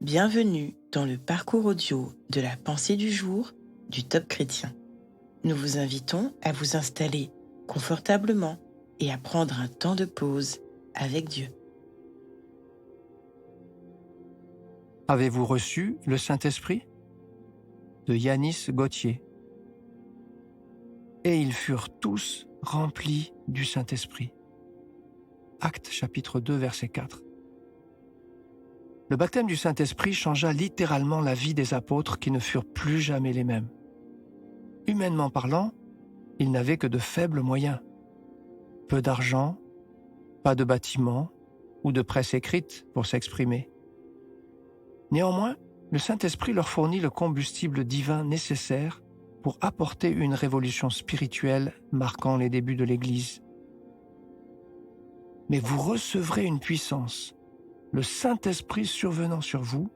Bienvenue dans le parcours audio de la pensée du jour du Top Chrétien. Nous vous invitons à vous installer confortablement et à prendre un temps de pause avec Dieu. Avez-vous reçu le Saint-Esprit ? De Yanis Gauthier. Et ils furent tous remplis du Saint-Esprit. Actes chapitre 2 verset 4. Le baptême du Saint-Esprit changea littéralement la vie des apôtres qui ne furent plus jamais les mêmes. Humainement parlant, ils n'avaient que de faibles moyens. Peu d'argent, pas de bâtiment ou de presse écrite pour s'exprimer. Néanmoins, le Saint-Esprit leur fournit le combustible divin nécessaire pour apporter une révolution spirituelle marquant les débuts de l'Église. Mais vous recevrez une puissance, le Saint-Esprit survenant sur vous,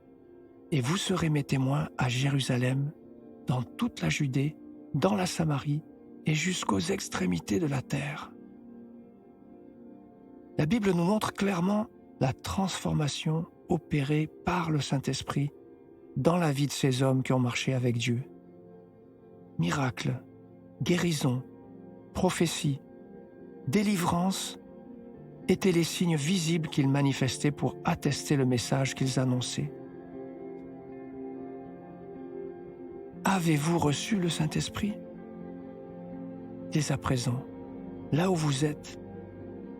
et vous serez mes témoins à Jérusalem, dans toute la Judée, dans la Samarie et jusqu'aux extrémités de la terre. La Bible nous montre clairement la transformation opérée par le Saint-Esprit dans la vie de ces hommes qui ont marché avec Dieu. Miracles, guérisons, prophéties, délivrance étaient les signes visibles qu'ils manifestaient pour attester le message qu'ils annonçaient. Avez-vous reçu le Saint-Esprit ? Dès à présent, là où vous êtes,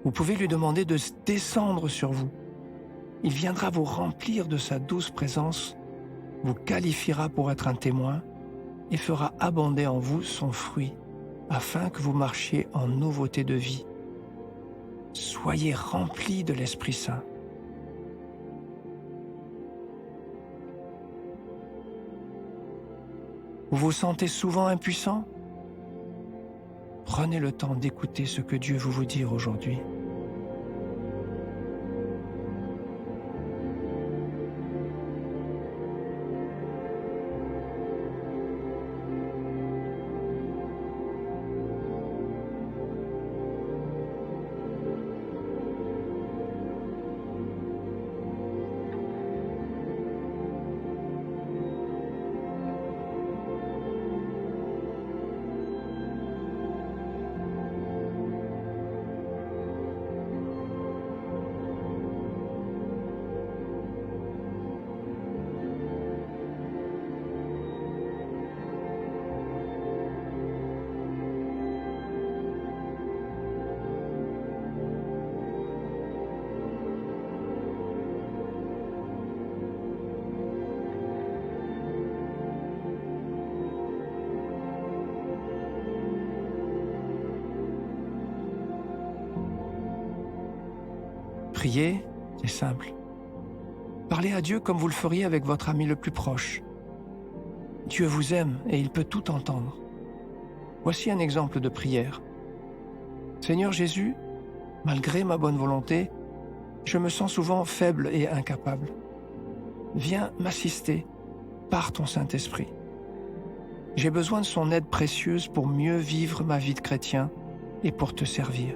vous pouvez lui demander de descendre sur vous. Il viendra vous remplir de sa douce présence, vous qualifiera pour être un témoin et fera abonder en vous son fruit, afin que vous marchiez en nouveauté de vie. Soyez remplis de l'Esprit Saint. Vous vous sentez souvent impuissant ? Prenez le temps d'écouter ce que Dieu veut vous dire aujourd'hui. Prier, c'est simple. Parlez à Dieu comme vous le feriez avec votre ami le plus proche. Dieu vous aime et il peut tout entendre. Voici un exemple de prière. Seigneur Jésus, malgré ma bonne volonté, je me sens souvent faible et incapable. Viens m'assister par ton Saint-Esprit. J'ai besoin de son aide précieuse pour mieux vivre ma vie de chrétien et pour te servir.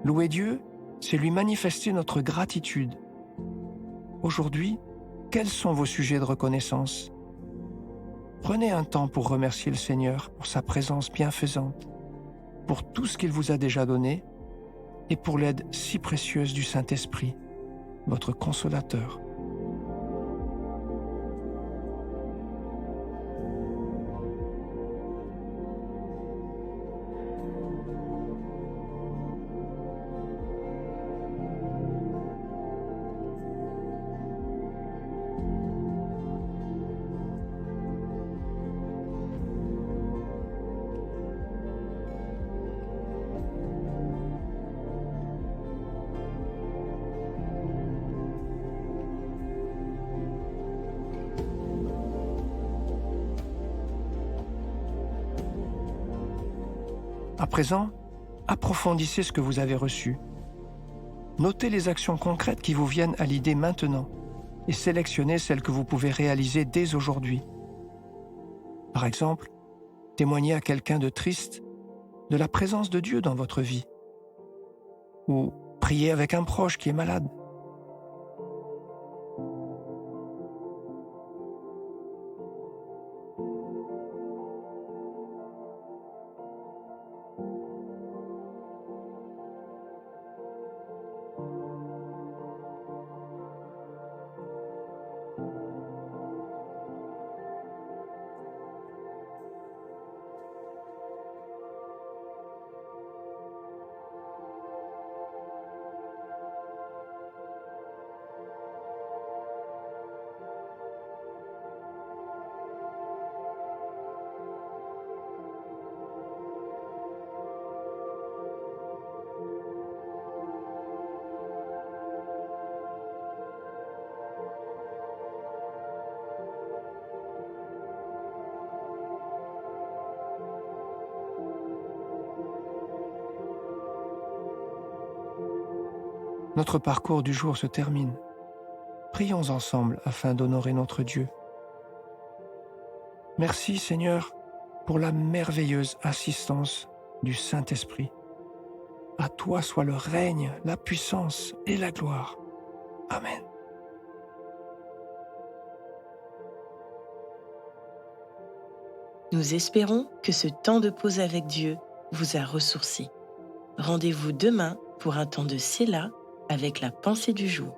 Louer Dieu, c'est lui manifester notre gratitude. Aujourd'hui, quels sont vos sujets de reconnaissance ? Prenez un temps pour remercier le Seigneur pour sa présence bienfaisante, pour tout ce qu'il vous a déjà donné et pour l'aide si précieuse du Saint-Esprit, votre consolateur. À présent, approfondissez ce que vous avez reçu. Notez les actions concrètes qui vous viennent à l'idée maintenant et sélectionnez celles que vous pouvez réaliser dès aujourd'hui. Par exemple, témoignez à quelqu'un de triste de la présence de Dieu dans votre vie, ou priez avec un proche qui est malade. Notre parcours du jour se termine. Prions ensemble afin d'honorer notre Dieu. Merci Seigneur pour la merveilleuse assistance du Saint-Esprit. À toi soit le règne, la puissance et la gloire. Amen. Nous espérons que ce temps de pause avec Dieu vous a ressourci. Rendez-vous demain pour un temps de Séla avec la pensée du jour.